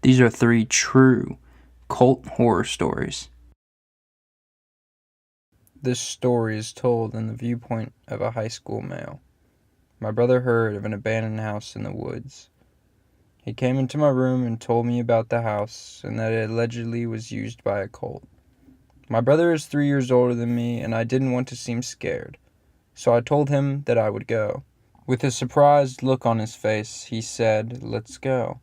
These are 3 true cult horror stories. This story is told in the viewpoint of a high school male. My brother heard of an abandoned house in the woods. He came into my room and told me about the house and that it allegedly was used by a cult. My brother is 3 years older than me, and I didn't want to seem scared, so I told him that I would go. With a surprised look on his face, he said, "Let's go."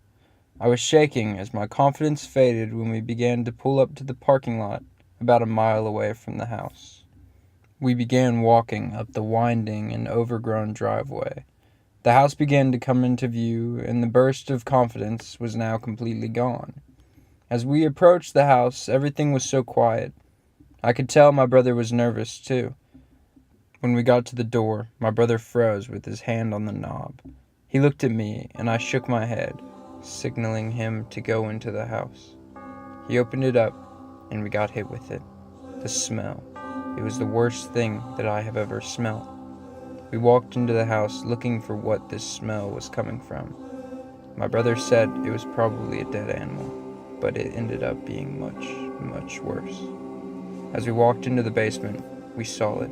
I was shaking as my confidence faded when we began to pull up to the parking lot about a mile away from the house. We began walking up the winding and overgrown driveway. The house began to come into view, and the burst of confidence was now completely gone. As we approached the house, everything was so quiet. I could tell my brother was nervous, too. When we got to the door, my brother froze with his hand on the knob. He looked at me, and I shook my head, signaling him to go into the house. He opened it up, and we got hit with it. The smell. It was the worst thing that I have ever smelt. We walked into the house looking for what this smell was coming from. My brother said it was probably a dead animal, but it ended up being much, much worse. As we walked into the basement, we saw it.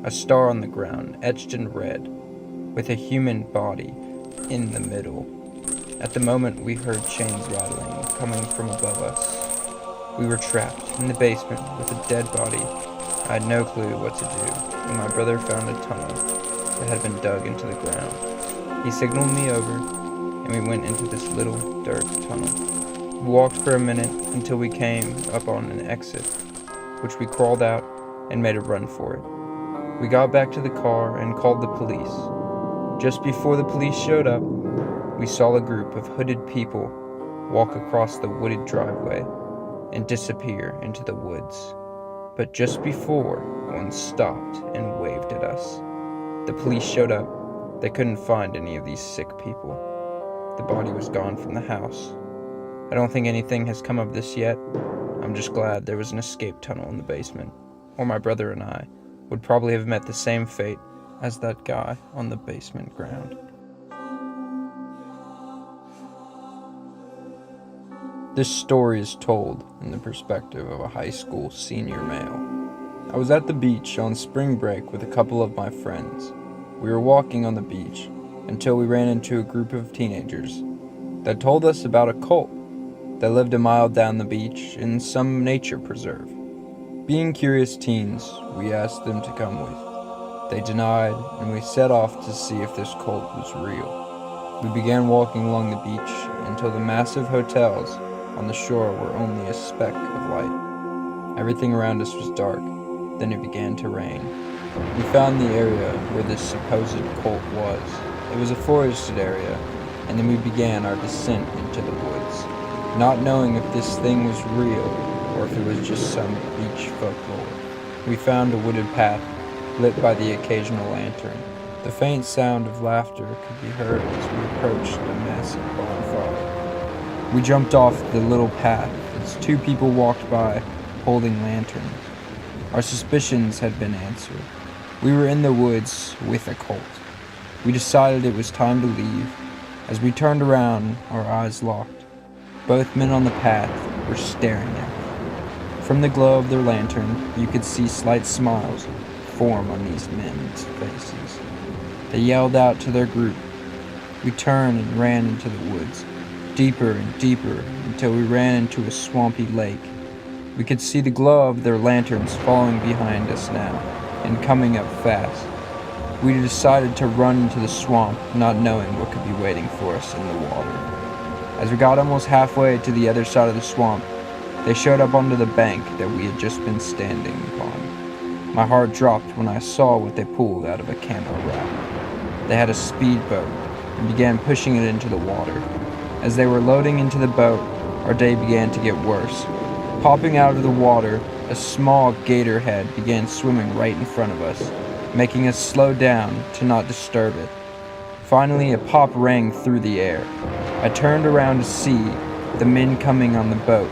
A star on the ground, etched in red, with a human body in the middle. At the moment, we heard chains rattling, coming from above us. We were trapped in the basement with a dead body. I had no clue what to do when my brother found a tunnel that had been dug into the ground. He signaled me over, and we went into this little dirt tunnel. We walked for a minute until we came up on an exit, which we crawled out and made a run for it. We got back to the car and called the police. Just before the police showed up, we saw a group of hooded people walk across the wooded driveway and disappear into the woods. But just before, one stopped and waved at us. The police showed up. They couldn't find any of these sick people. The body was gone from the house. I don't think anything has come of this yet. I'm just glad there was an escape tunnel in the basement, or my brother and I would probably have met the same fate as that guy on the basement ground. This story is told in the perspective of a high school senior male. I was at the beach on spring break with a couple of my friends. We were walking on the beach until we ran into a group of teenagers that told us about a cult that lived a mile down the beach in some nature preserve. Being curious teens, we asked them to come with. They denied, and we set off to see if this cult was real. We began walking along the beach until the massive hotels on the shore were only a speck of light. Everything around us was dark. Then it began to rain. We found the area where this supposed cult was. It was a forested area, and then we began our descent into the woods, not knowing if this thing was real or if it was just some beach folklore. We found a wooded path lit by the occasional lantern. The faint sound of laughter could be heard as we approached a massive bonfire. We jumped off the little path as 2 people walked by holding lanterns. Our suspicions had been answered. We were in the woods with a cult. We decided it was time to leave. As we turned around, our eyes locked. Both men on the path were staring at me. From the glow of their lantern, you could see slight smiles form on these men's faces. They yelled out to their group. We turned and ran into the woods, deeper and deeper until we ran into a swampy lake. We could see the glow of their lanterns following behind us now and coming up fast. We decided to run into the swamp, not knowing what could be waiting for us in the water. As we got almost halfway to the other side of the swamp, they showed up onto the bank that we had just been standing upon. My heart dropped when I saw what they pulled out of a camo wrap. They had a speedboat and began pushing it into the water. As they were loading into the boat, our day began to get worse. Popping out of the water, a small gator head began swimming right in front of us, making us slow down to not disturb it. Finally, a pop rang through the air. I turned around to see the men coming on the boat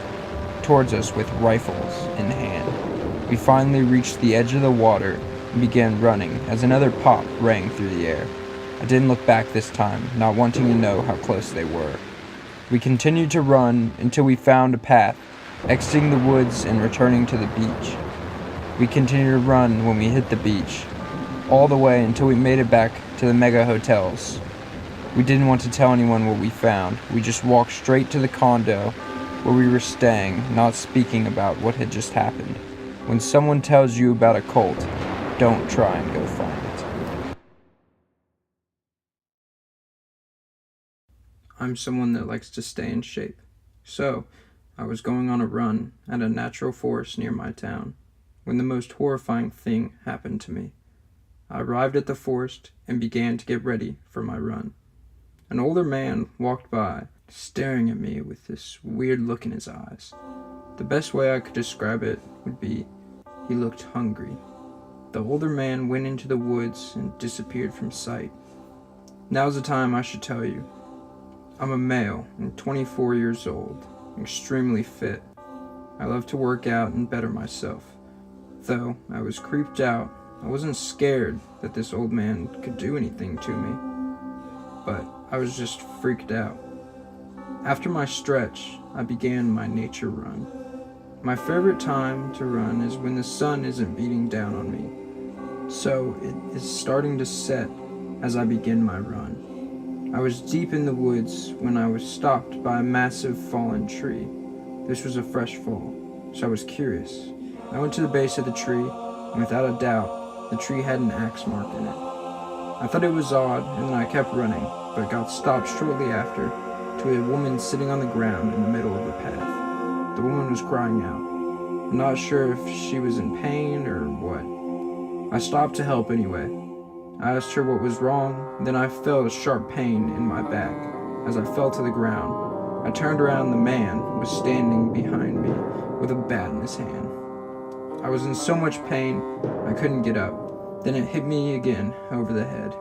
towards us with rifles in hand. We finally reached the edge of the water and began running as another pop rang through the air. I didn't look back this time, not wanting to know how close they were. We continued to run until we found a path, exiting the woods and returning to the beach. We continued to run when we hit the beach, all the way until we made it back to the mega hotels. We didn't want to tell anyone what we found. We just walked straight to the condo where we were staying, not speaking about what had just happened. When someone tells you about a cult, don't try and go find it. I'm someone that likes to stay in shape. So, I was going on a run at a natural forest near my town when the most horrifying thing happened to me. I arrived at the forest and began to get ready for my run. An older man walked by, staring at me with this weird look in his eyes. The best way I could describe it would be, he looked hungry. The older man went into the woods and disappeared from sight. Now's the time I should tell you. I'm a male and 24 years old, extremely fit. I love to work out and better myself. Though I was creeped out, I wasn't scared that this old man could do anything to me, but I was just freaked out. After my stretch, I began my nature run. My favorite time to run is when the sun isn't beating down on me, so it is starting to set as I begin my run. I was deep in the woods when I was stopped by a massive fallen tree. This was a fresh fall, so I was curious. I went to the base of the tree, and without a doubt, the tree had an axe mark in it. I thought it was odd, and then I kept running, but got stopped shortly after to a woman sitting on the ground in the middle of the path. The woman was crying out. I'm not sure if she was in pain or what. I stopped to help anyway. I asked her what was wrong, then I felt a sharp pain in my back. As I fell to the ground, I turned around and the man was standing behind me with a bat in his hand. I was in so much pain, I couldn't get up. Then it hit me again over the head.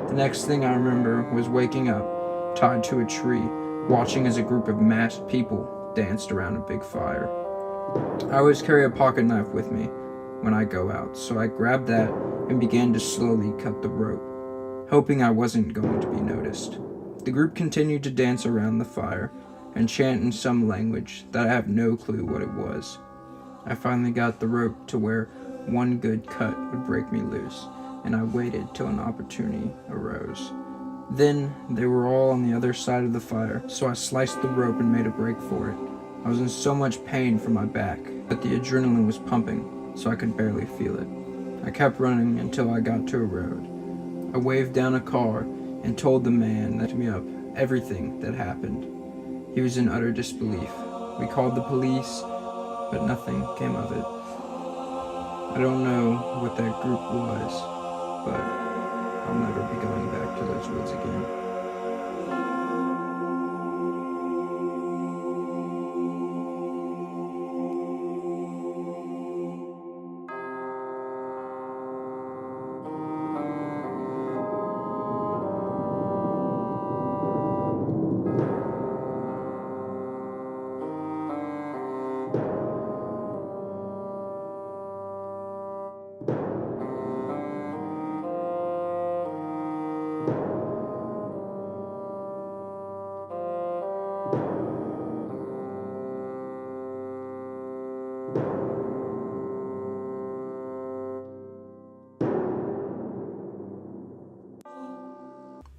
The next thing I remember was waking up, tied to a tree, watching as a group of masked people danced around a big fire. I always carry a pocket knife with me when I go out, so I grabbed that and began to slowly cut the rope, hoping I wasn't going to be noticed. The group continued to dance around the fire and chant in some language that I have no clue what it was. I finally got the rope to where one good cut would break me loose, and I waited till an opportunity arose. Then they were all on the other side of the fire, so I sliced the rope and made a break for it. I was in so much pain from my back, but the adrenaline was pumping, so I could barely feel it. I kept running until I got to a road. I waved down a car and told the man that me up everything that happened. He was in utter disbelief. We called the police, but nothing came of it. I don't know what that group was, but I'll never be going back to those woods again.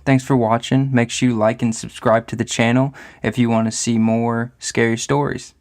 Thanks for watching. Make sure you like and subscribe to the channel if you want to see more scary stories.